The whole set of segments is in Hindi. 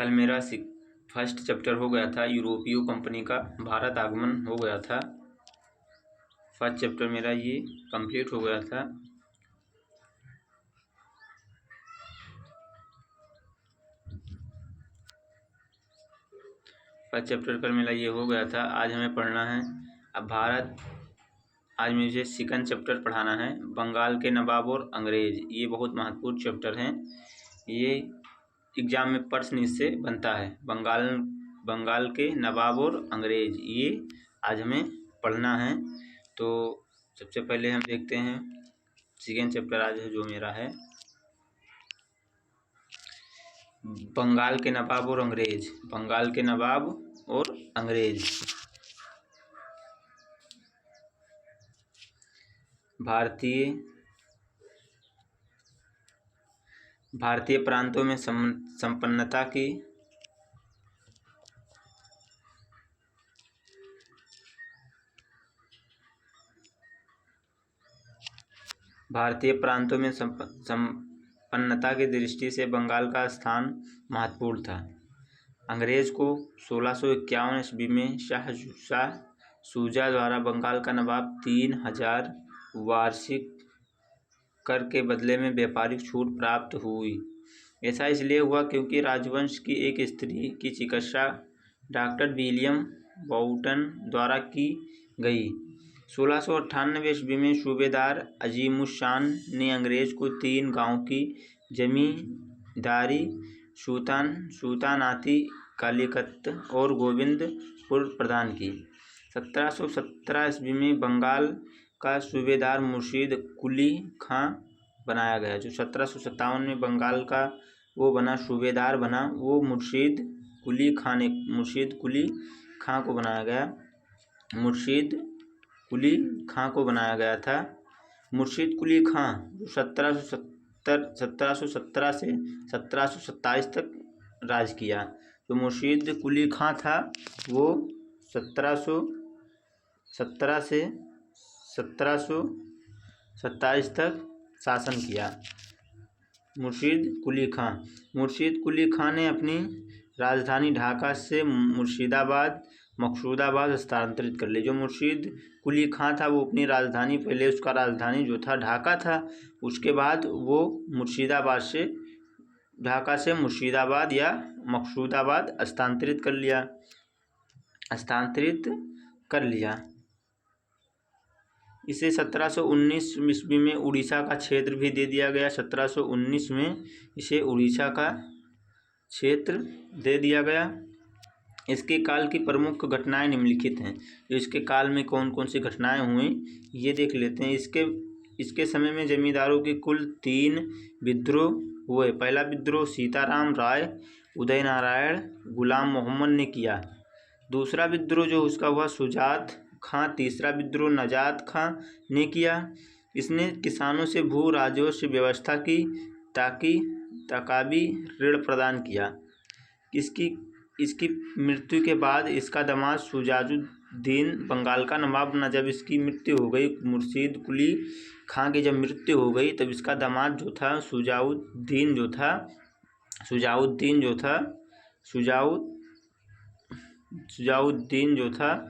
कल मेरा फर्स्ट चैप्टर हो गया था, यूरोपीय कंपनी का भारत आगमन हो गया था। फर्स्ट चैप्टर मेरा ये कंप्लीट हो गया था। फर्स्ट चैप्टर कल मेरा ये हो गया था। आज हमें पढ़ना है अब आज मुझे सेकंड चैप्टर पढ़ाना है, बंगाल के नवाब और अंग्रेज। ये बहुत महत्वपूर्ण चैप्टर है। ये एग्जाम में प्रश्न इससे बनता है, बंगाल के नवाब और अंग्रेज। ये आज हमें पढ़ना है। तो सबसे पहले हम देखते हैं सेकंड चैप्टर आज जो मेरा है, बंगाल के नवाब और अंग्रेज। बंगाल के नवाब और अंग्रेज। भारतीय प्रांतों में संपन्नता की संपन्नता की दृष्टि से बंगाल का स्थान महत्वपूर्ण था। अंग्रेज को 1651 ईस्वी में शाह शुजा द्वारा बंगाल का नवाब 3000 वार्षिक कर के बदले में व्यापारिक छूट प्राप्त हुई। ऐसा इसलिए हुआ क्योंकि राजवंश की एक स्त्री की चिकित्सा डॉक्टर विलियम बाउटन द्वारा की गई। 1698 ईस्वी में सूबेदार अजीमुशान ने अंग्रेज को 3 गांव की जमींदारी सुल्तानाती कालीकत और गोविंदपुर प्रदान की। 1717 ईस्वी में बंगाल का सूबेदार मुर्शीद कुली खां बनाया गया। जो 1757 में बंगाल का वो बना, सूबेदार बना, वो मुर्शीद कुली खां को बनाया गया। मुर्शीद कुली खां को बनाया गया था। मुर्शीद कुली खां जो 1717 से 1727 तक राज किया। तो मुर्शीद कुली खां था वो 1717 से 1727 तक शासन किया। मुर्शीद कुली खां ने अपनी राजधानी ढाका से मकसूदाबाद स्थानांतरित कर ली। जो मुर्शीद कुली खां था वो अपनी राजधानी, पहले उसका राजधानी जो था ढाका था, उसके बाद वो ढाका से मुर्शिदाबाद या मकसूदाबाद स्थानांतरित कर लिया। इसे 1719 ईस्वी में उड़ीसा का क्षेत्र भी दे दिया गया। 1719 में इसे उड़ीसा का क्षेत्र दे दिया गया। इसके काल की प्रमुख घटनाएं निम्नलिखित हैं। तो इसके काल में कौन कौन सी घटनाएं हुई ये देख लेते हैं। इसके समय में जमींदारों के कुल 3 विद्रोह हुए। पहला विद्रोह सीताराम राय उदयनारायण गुलाम मोहम्मद ने किया। दूसरा विद्रोह जो उसका हुआ सुजात खां। तीसरा विद्रोह नजात खां ने किया। इसने किसानों से भू राजस्व व्यवस्था की ताकि ऋण प्रदान किया। इसकी मृत्यु के बाद इसका दामाद शुजाउद्दीन बंगाल का नवाब बना। जब इसकी मृत्यु हो गई, मुर्शीद कुली खां की जब मृत्यु हो गई, तब इसका दामाद जो था शुजाउद्दीन जो था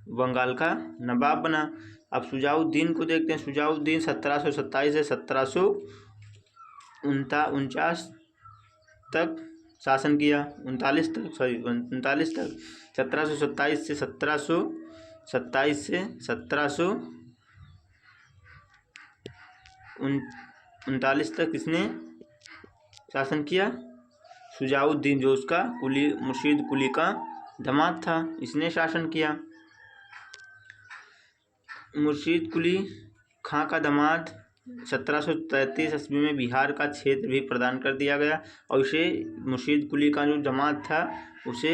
बंगाल का नवाब बना। अब शुजाउद्दीन को देखते हैं। शुजाउद्दीन 1727 से 1749 तक शासन किया। 39 तक 1727 से 1749 तक इसने शासन किया। शुजाउद्दीन जो उसका मुर्शीद कुली का दामाद था, इसने शासन किया। मुर्शीद कुली खां का दामाद 1733 ईस्वी में बिहार का क्षेत्र भी प्रदान कर दिया गया। और उसे मुर्शीद कुली का जो दामाद था उसे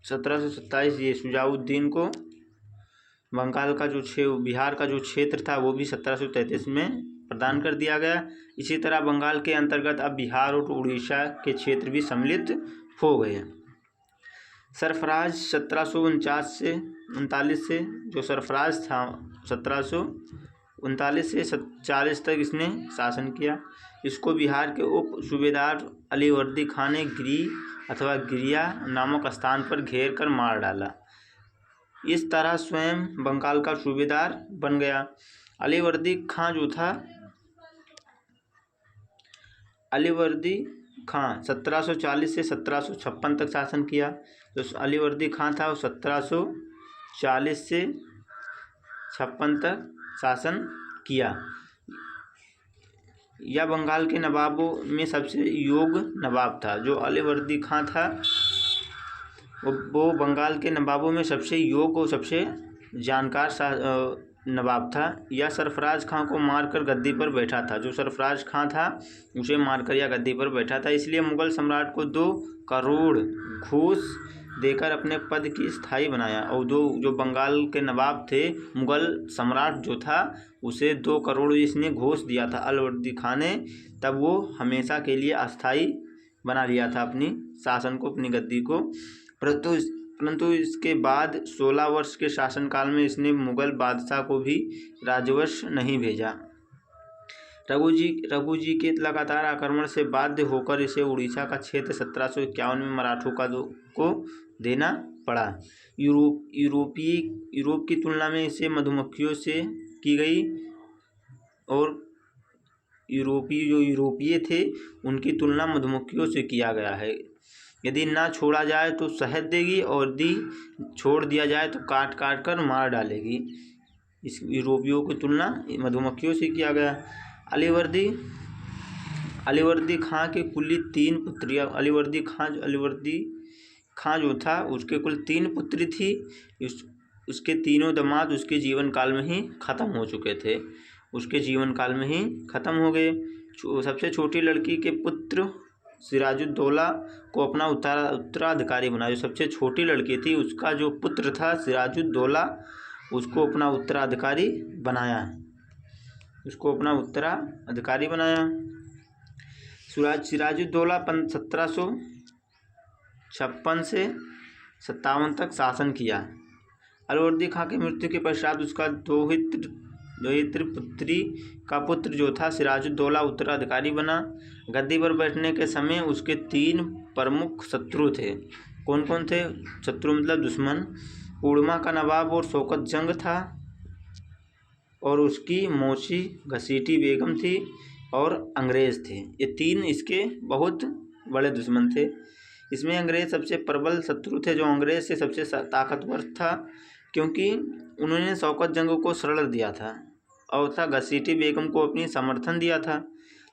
1727 ये शुजाउद्दीन को बंगाल का बिहार का जो क्षेत्र था वो भी 1733 में प्रदान कर दिया गया। इसी तरह बंगाल के अंतर्गत अब बिहार और उड़ीसा के क्षेत्र भी सम्मिलित हो गए। सरफराज 1749 से 39 से जो सरफराज था 1749 39 से 40 तक इसने शासन किया। इसको बिहार के उप सूबेदार अलीवर्दी खां ने गिरी अथवा गिरिया नामक स्थान पर घेर कर मार डाला। इस तरह स्वयं बंगाल का सूबेदार बन गया। अलीवर्दी खां जो था, अलीवर्दी खां 1740 से 1756 तक शासन किया। तो अलीवर्दी खां था वो 1740 से 56 तक शासन किया। यह बंगाल के नवाबों में सबसे योग्य नवाब था। जो अलीवर्दी खां था वो बंगाल के नवाबों में सबसे योग्य और सबसे जानकार नवाब था। यह सरफराज खां को मारकर गद्दी पर बैठा था। जो सरफराज खां था उसे मारकर यह गद्दी पर बैठा था। इसलिए मुगल सम्राट को 2 करोड़ घूस देकर अपने पद की स्थायी बनाया। और जो बंगाल के नवाब थे, मुगल सम्राट जो था उसे 2 करोड़ इसने घूस दिया था अलीवर्दी खां ने, तब वो हमेशा के लिए अस्थायी बना लिया था अपनी शासन को, अपनी गद्दी को। परंतु इसके बाद 16 वर्ष के शासनकाल में इसने मुगल बादशाह को भी राजवश नहीं भेजा। रघु जी के लगातार आक्रमण से बाध्य होकर इसे उड़ीसा का क्षेत्र 1751 में मराठों को देना पड़ा। यूरोप की तुलना में इसे मधुमक्खियों से की गई, और यूरोपीय थे उनकी तुलना मधुमक्खियों से किया गया है। यदि ना छोड़ा जाए तो शहद देगी, और यदि छोड़ दिया जाए तो काट काट कर मार डालेगी। इस यूरोपियों की तुलना मधुमक्खियों से किया गया। अलीवर्दी खां के कुल 3 पुत्रियाँ। अलीवर्दी खां जो था उसके कुल 3 पुत्री थी। उसके तीनों दामाद उसके जीवन काल में ही ख़त्म हो चुके थे, उसके जीवन काल में ही ख़त्म हो गए। सबसे छोटी लड़की के पुत्र सिराजुद्दौला को अपना उत्तराधिकारी बनाया। जो सबसे छोटी लड़की थी उसका जो पुत्र था सिराजुद्दौला, उसको अपना उत्तराधिकारी बनाया, सिराजुद्दौला 1756 से 57 तक शासन किया। अलीवर्दी खां की मृत्यु के पश्चात उसका दोहित्र पुत्री का पुत्र जो था सिराजुद्दौला उत्तराधिकारी बना। गद्दी पर बैठने के समय उसके 3 प्रमुख शत्रु थे। कौन कौन थे? शत्रु मतलब दुश्मन। उड़मा का नवाब और शौकत जंग था, और उसकी मौसी घसीटी बेगम थी, और अंग्रेज़ थे। ये 3 इसके बहुत बड़े दुश्मन थे। इसमें अंग्रेज़ सबसे प्रबल शत्रु थे। जो अंग्रेज़ से सबसे ताकतवर था, क्योंकि उन्होंने शौकत जंग को शरण दिया था और घसीटी बेगम को अपनी समर्थन दिया था।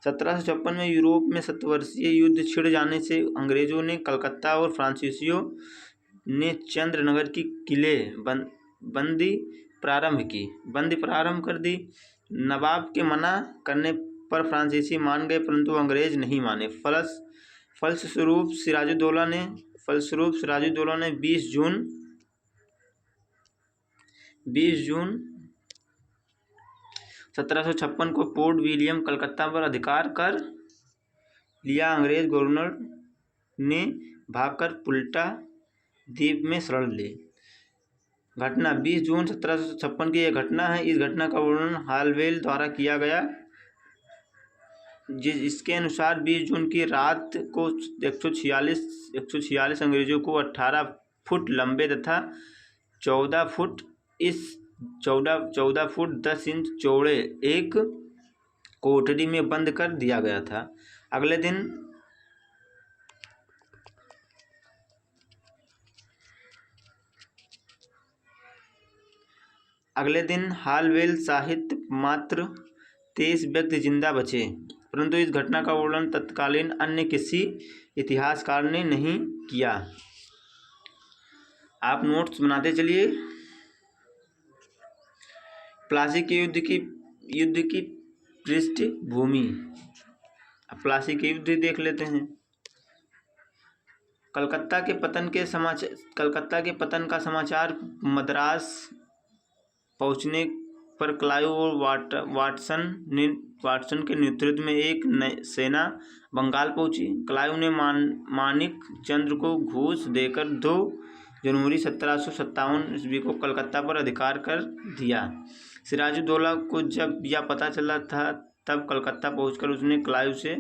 1756 में यूरोप में 7 वर्षीय युद्ध छिड़ जाने से अंग्रेज़ों ने कलकत्ता और फ्रांसीसियों ने चंद्रनगर की किले बंदी प्रारंभ कर दी। नवाब के मना करने पर फ्रांसीसी मान गए, परंतु अंग्रेज़ नहीं माने। फलस्वरूप सिराजुद्दौला ने 20 जून 1756 को पोर्ट विलियम कलकत्ता पर अधिकार कर लिया। अंग्रेज गवर्नर ने भागकर पुल्टा द्वीप में शरण ली। घटना 20 जून 1756 की यह घटना है। इस घटना का वर्णन हालवेल द्वारा किया गया, इसके अनुसार 20 जून की रात को 146 अंग्रेजों को 18 फुट लंबे तथा 14 फुट 10 इंच चौड़े एक कोठरी में बंद कर दिया गया था। अगले दिन हालवेल सहित मात्र 23 व्यक्ति जिंदा बचे, परंतु इस घटना का वर्णन तत्कालीन अन्य किसी इतिहासकार ने नहीं किया। आप नोट्स बनाते चलिए। प्लासी के युद्ध की पृष्ठभूमि। अब प्लासी के युद्ध देख लेते हैं। कलकत्ता के पतन का समाचार मद्रास पहुंचने पर क्लाइव और वाटसन के नेतृत्व में एक सेना बंगाल पहुंची। क्लाइव ने मानिक चंद्र को घूस देकर 2 जनवरी 1757 ईस्वी को कलकत्ता पर अधिकार कर दिया। सिराजुद्दौला को जब यह पता चला था तब कलकत्ता पहुंचकर उसने क्लाइव से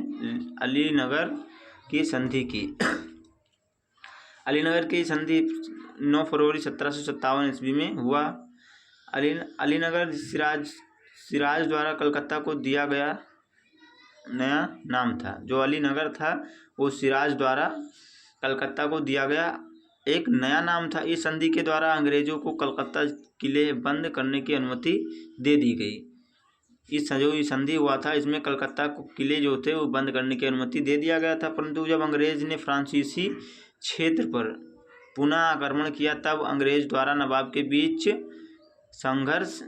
अलीनगर की संधि की। अलीनगर की संधि 9 फरवरी 1757 ईस्वी में हुआ। अलीनगर सिराज द्वारा कलकत्ता को दिया गया नया नाम था। जो अलीनगर था वो सिराज द्वारा कलकत्ता को दिया गया एक नया नाम था। इस संधि के द्वारा अंग्रेजों को कलकत्ता किले बंद करने की अनुमति दे दी गई। जो संधि हुआ था इसमें कलकत्ता को किले जो थे वो बंद करने की अनुमति दे दिया गया था। परंतु जब अंग्रेज ने फ्रांसीसी क्षेत्र पर पुनः आक्रमण किया तब अंग्रेज द्वारा नवाब के बीच संघर्ष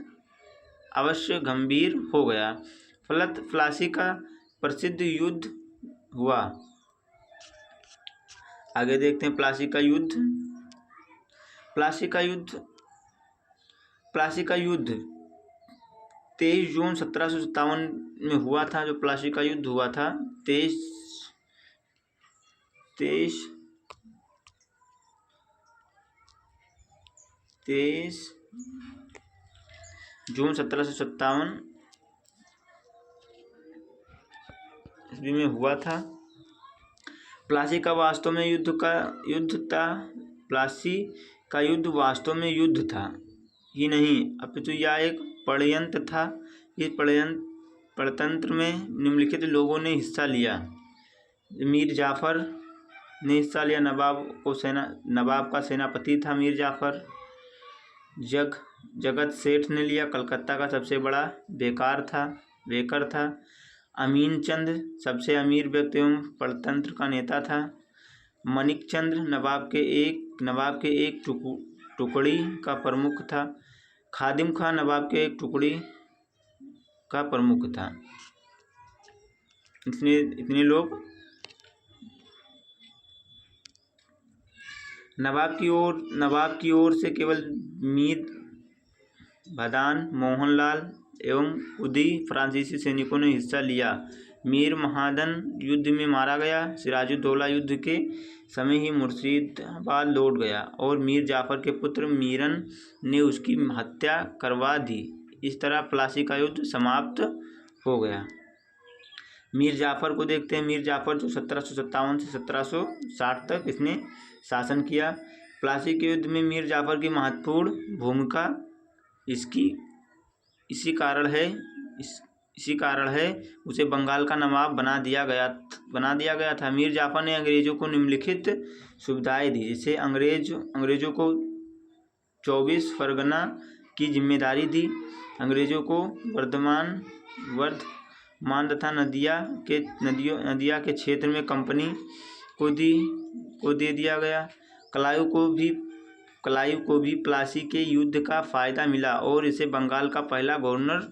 अवश्य गंभीर हो गया। फलत प्लासी का प्रसिद्ध युद्ध हुआ। आगे देखते हैं प्लासी का युद्ध। प्लासी का युद्ध 23 जून 1757 में हुआ था। जो प्लासी का युद्ध हुआ था 23 जून 1757 ईस्वी में हुआ था। प्लासी का वास्तव में युद्ध था। प्लासी का युद्ध वास्तव में युद्ध था ही नहीं अपितु यह एक षड्यंत्र था। इस षड्यंत्र में निम्नलिखित लोगों ने हिस्सा लिया। मीर जाफर ने हिस्सा लिया। नवाब का सेनापति था मीर जाफर। जगत सेठ ने लिया। कलकत्ता का सबसे बड़ा बेकर था। अमीन चंद सबसे अमीर व्यक्ति एवं षड्यंत्र का नेता था। मनिक चंद नवाब के एक टुकड़ी का प्रमुख था। खादिम खां नवाब के एक टुकड़ी का प्रमुख था। इतने लोग नवाब की ओर से केवल मीर भदान, मोहनलाल एवं उदी फ्रांसीसी सैनिकों ने हिस्सा लिया। मीर महादन युद्ध में मारा गया। सिराजुद्दौला युद्ध के समय ही मुर्शिदाबाद लौट गया और मीर जाफर के पुत्र मीरन ने उसकी हत्या करवा दी। इस तरह प्लासी का युद्ध समाप्त हो गया। मीर जाफर को देखते हैं। मीर जाफर जो 1757 से 1760 तक इसने शासन किया। प्लासी के युद्ध में मीर जाफर की महत्वपूर्ण भूमिका इसी कारण है उसे बंगाल का नवाब बना दिया गया था। मीर जाफर ने अंग्रेजों को निम्नलिखित सुविधाएं दी। जैसे अंग्रेजों को 24 परगना की जिम्मेदारी दी। अंग्रेजों को वर्धमान तथा नदिया के क्षेत्र में कंपनी को दे दिया गया। क्लाइव को भी प्लासी के युद्ध का फायदा मिला और इसे बंगाल का पहला गवर्नर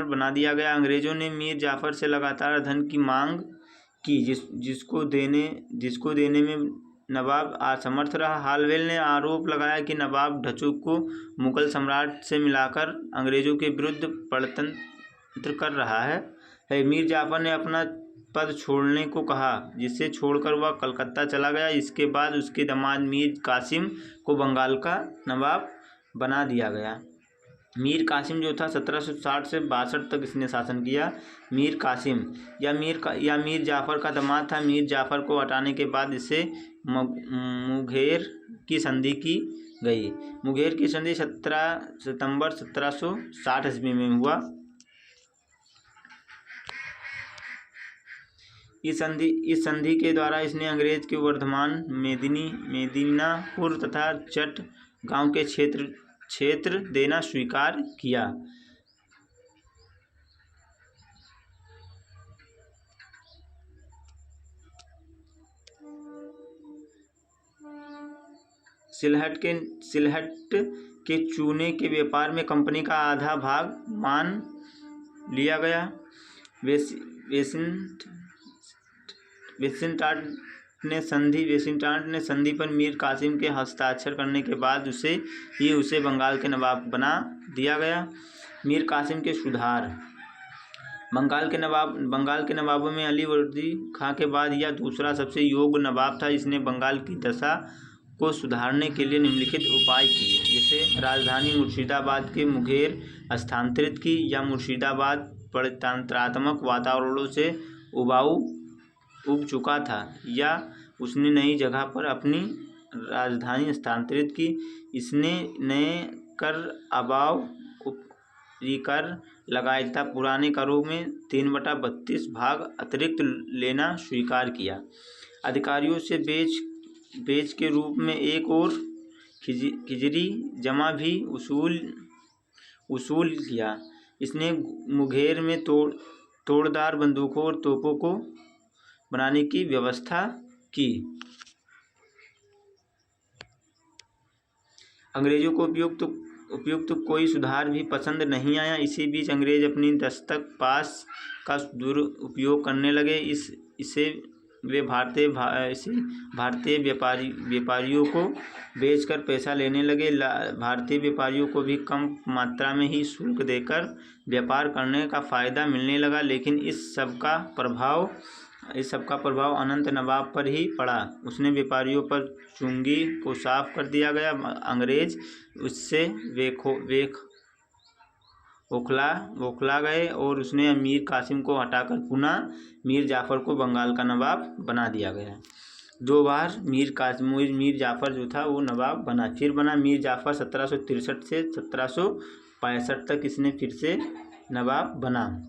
बना दिया गया। अंग्रेजों ने मीर जाफर से लगातार धन की मांग की जिसको देने में नवाब असमर्थ रहा। हालवेल ने आरोप लगाया कि नवाब ढचू को मुगल सम्राट से मिलाकर अंग्रेजों के विरुद्ध षड्यंत्र कर रहा है। मीर जाफर ने अपना पद छोड़ने को कहा जिसे छोड़कर वह कलकत्ता चला गया। इसके बाद उसके दामाद मीर कासिम को बंगाल का नवाब बना दिया गया। मीर कासिम जो था 1760 से 62 तक इसने शासन किया। मीर कासिम या मीर जाफर का दामाद था। मीर जाफर को हटाने के बाद इसे मुंगेर की संधि की गई। मुंगेर की संधि 17 सितंबर 1760 ईस्वी में हुआ। इस संधि के द्वारा इसने अंग्रेज के वर्धमान, मेदिनीपुर तथा चट गांव के क्षेत्र देना स्वीकार किया। सिलहट के चूने के व्यापार में कंपनी का आधा भाग मान लिया गया। वेसिनटाट ने संधि पर मीर कासिम के हस्ताक्षर करने के बाद उसे बंगाल के नवाब बना दिया गया। मीर कासिम के सुधार बंगाल के नवाबों में अली वर्दी खां के बाद यह दूसरा सबसे योग्य नवाब था। इसने बंगाल की दशा को सुधारने के लिए निम्नलिखित उपाय किए, जैसे राजधानी मुर्शिदाबाद के मुंगेर स्थानांतरित की, या मुर्शिदाबाद प्रजातंत्रात्मक वातावरणों से उब चुका था, या उसने नई जगह पर अपनी राजधानी स्थानांतरित की। इसने नए कर कर लगाए तथा पुराने करों में 3/32 भाग अतिरिक्त लेना स्वीकार किया। अधिकारियों से बेच के रूप में एक और खिजरी जमा भी उसूल किया। इसने मुंगेर में तोड़दार बंदूकों और तोपों को बनाने की व्यवस्था की। अंग्रेजों को उपयुक्त कोई सुधार भी पसंद नहीं आया। इसी बीच अंग्रेज अपनी दस्तक पास का दुरुपयोग करने लगे। इसे वे भारतीय व्यापारियों को बेचकर पैसा लेने लगे। भारतीय व्यापारियों को भी कम मात्रा में ही शुल्क देकर व्यापार करने का फ़ायदा मिलने लगा, लेकिन इस सब का प्रभाव अनंत नवाब पर ही पड़ा। उसने व्यापारियों पर चुंगी को साफ कर दिया गया। अंग्रेज उससे बौखला गए और उसने मीर कासिम को हटाकर पुनः मीर जाफ़र को बंगाल का नवाब बना दिया गया। 2 बार मीर जाफ़र जो था वो नवाब बना, फिर बना मीर जाफ़र 1763 से 1765 तक इसने फिर से नवाब बना।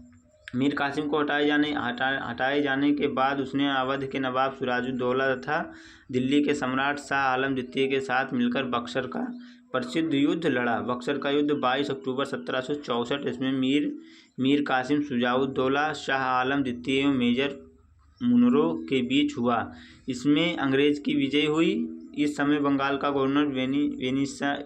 मीर कासिम को हटाए जाने के बाद उसने अवध के नवाब सिराजुद्दौला तथा दिल्ली के सम्राट शाह आलम द्वितीय के साथ मिलकर बक्सर का प्रसिद्ध युद्ध लड़ा। बक्सर का युद्ध 22 अक्टूबर 1764 इसमें मीर कासिम, शुजाउद्दौला, शाह आलम द्वितीय एवं मेजर मुनरो के बीच हुआ। इसमें अंग्रेज की विजय हुई। इस समय बंगाल का गवर्नर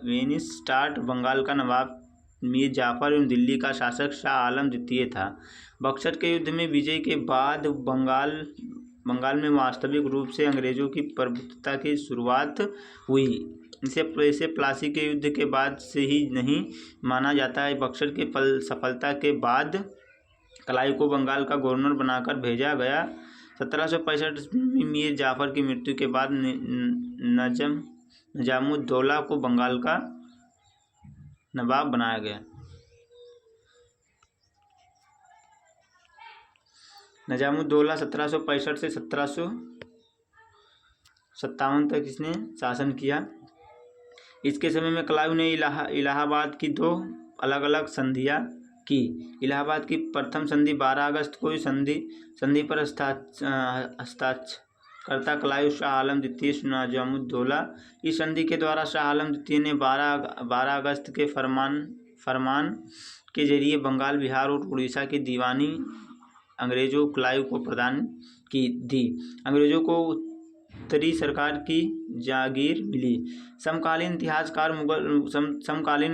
वेनिस्टार्ट, बंगाल का नवाब मीर जाफ़र एवं दिल्ली का शासक शाह आलम द्वितीय था। बक्सर के युद्ध में विजय के बाद बंगाल में वास्तविक रूप से अंग्रेजों की प्रभुत्वता की शुरुआत हुई। इसे प्लासी के युद्ध के बाद से ही नहीं माना जाता है। बक्सर की सफलता के बाद क्लाइव को बंगाल का गवर्नर बनाकर भेजा गया। 1765 में मीर जाफ़र की मृत्यु के बाद निजामुद्दौला को बंगाल का नवाब बनाया गया। निजामुद्दौला 1765 से 1757 तक इसने शासन किया। इसके समय में क्लाइव ने इलाहाबाद की 2 अलग अलग संधियाँ की। इलाहाबाद की प्रथम संधि 12 अगस्त को संधि पर हस्ताक्षरकर्ता क्लाइव शाह आलम द्वितीय निजामुद्दौला। इस संधि के द्वारा शाह आलम द्वितीय ने 12 अगस्त के फरमान के जरिए बंगाल, बिहार और उड़ीसा की दीवानी अंग्रेजों क्लाइव को प्रदान दी। अंग्रेजों को उत्तरी सरकार की जागीर मिली। समकालीन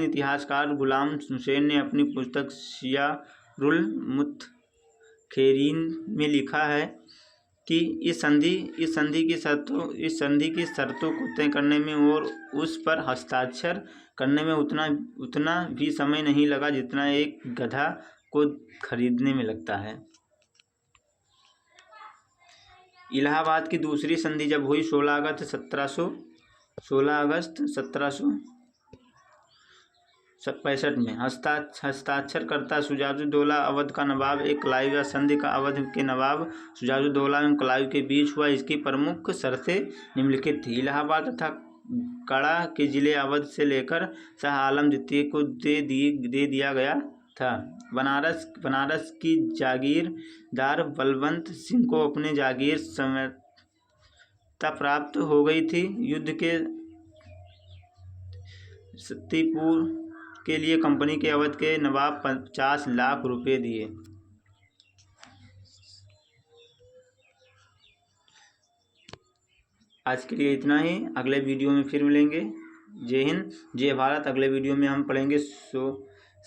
इतिहासकार गुलाम हुसैन ने अपनी पुस्तक सियारुल मुत्तखरीन में लिखा है कि इस संधि की शर्तों को तय करने में और उस पर हस्ताक्षर करने में उतना भी समय नहीं लगा जितना एक गधा को खरीदने में लगता है। इलाहाबाद की दूसरी संधि जब हुई 16 अगस्त 1765 में हस्ताक्षरकर्ता शुजाउद्दौला अवध का नवाब एक क्लाइव या संधि का अवध के नवाब शुजाउद्दौला एवं क्लाइव के बीच हुआ। इसकी प्रमुख शर्तें निम्नलिखित थी। इलाहाबाद तथा कड़ा के जिले अवध से लेकर शाह आलम द्वितीय को दे दिया गया था। बनारस की जागीरदार बलवंत सिंह को अपने जागीर स्वायत्तता प्राप्त हो गई थी। युद्ध के क्षतिपूर्ति के लिए कंपनी के अवध के नवाब 50 लाख रुपए दिए। आज के लिए इतना ही। अगले वीडियो में फिर मिलेंगे। जय हिंद, जय भारत। अगले वीडियो में हम पढ़ेंगे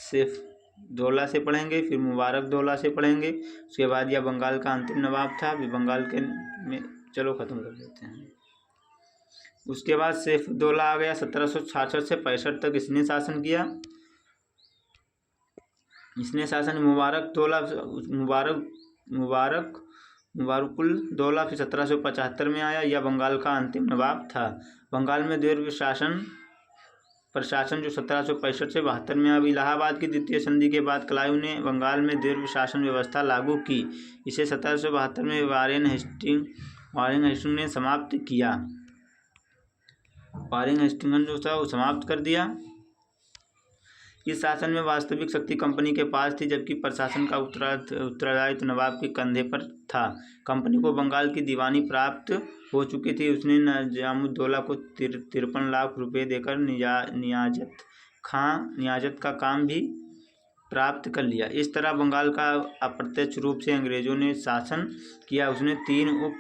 सैफुद्दौला से पढ़ेंगे, फिर मुबारकदौला से पढ़ेंगे। उसके बाद यह बंगाल का अंतिम नवाब था। अभी बंगाल के में चलो ख़त्म कर देते हैं। उसके बाद सैफुद्दौला आ गया। 1766 से 65 तक इसने शासन किया। इसने शासन मुबारकुल दौला फिर 1775 में आया। यह बंगाल का अंतिम नवाब था। बंगाल में दीर्घ प्रशासन जो 1765 से 72 में। अब इलाहाबाद की द्वितीय संधि के बाद क्लाइव ने बंगाल में दीर्घ शासन व्यवस्था लागू की। इसे 1772 में वारेन हेस्टिंग्स ने समाप्त किया। वारेन हेस्टिंग्स जो था वो समाप्त कर दिया। इस शासन में वास्तविक शक्ति कंपनी के पास थी, जबकि प्रशासन का उत्तरदायित्व नवाब के कंधे पर था। कंपनी को बंगाल की दीवानी प्राप्त हो चुकी थी। उसने निजामुद्दौला को 53 लाख रुपए देकर नियाजत का काम भी प्राप्त कर लिया। इस तरह बंगाल का अप्रत्यक्ष रूप से अंग्रेजों ने शासन किया। उसने 3 उप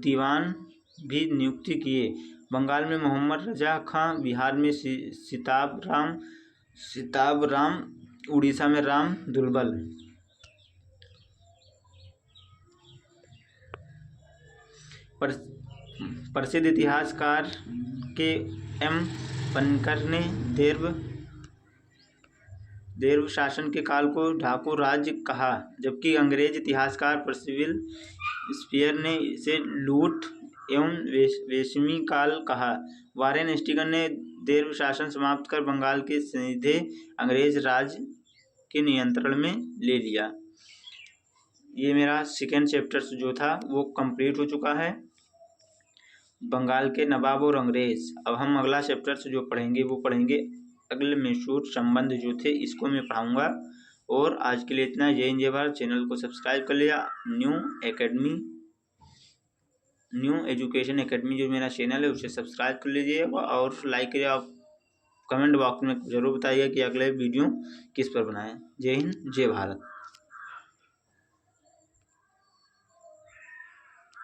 दीवान भी नियुक्त किए। बंगाल में मोहम्मद रजा खां, बिहार में सिताब राम, उड़ीसा में राम दुलबल। प्रसिद्ध इतिहासकार के एम पन्कर ने देव शासन के काल को ठाकुर राज्य कहा, जबकि अंग्रेज इतिहासकार परसिवल स्पीयर ने इसे लूट एवं वेश्मी काल कहा। वारेन हेस्टिंग्स ने देव शासन समाप्त कर बंगाल के सीधे अंग्रेज राज के नियंत्रण में ले लिया। ये मेरा सेकेंड चैप्टर जो था वो कंप्लीट हो चुका है, बंगाल के नवाब और अंग्रेज। अब हम अगला चैप्टर जो पढ़ेंगे वो पढ़ेंगे अगले मैसूर संबंध जो थे, इसको मैं पढ़ाऊँगा। और आज के लिए इतना। जय हिंद जय भारत। चैनल को सब्सक्राइब कर लिया। न्यू एजुकेशन एकेडमी जो मेरा चैनल है उसे सब्सक्राइब कर लीजिए और लाइक करिए। आप कमेंट बॉक्स में ज़रूर बताइए कि अगले वीडियो किस पर बनाएं। जय हिंद जय भारत।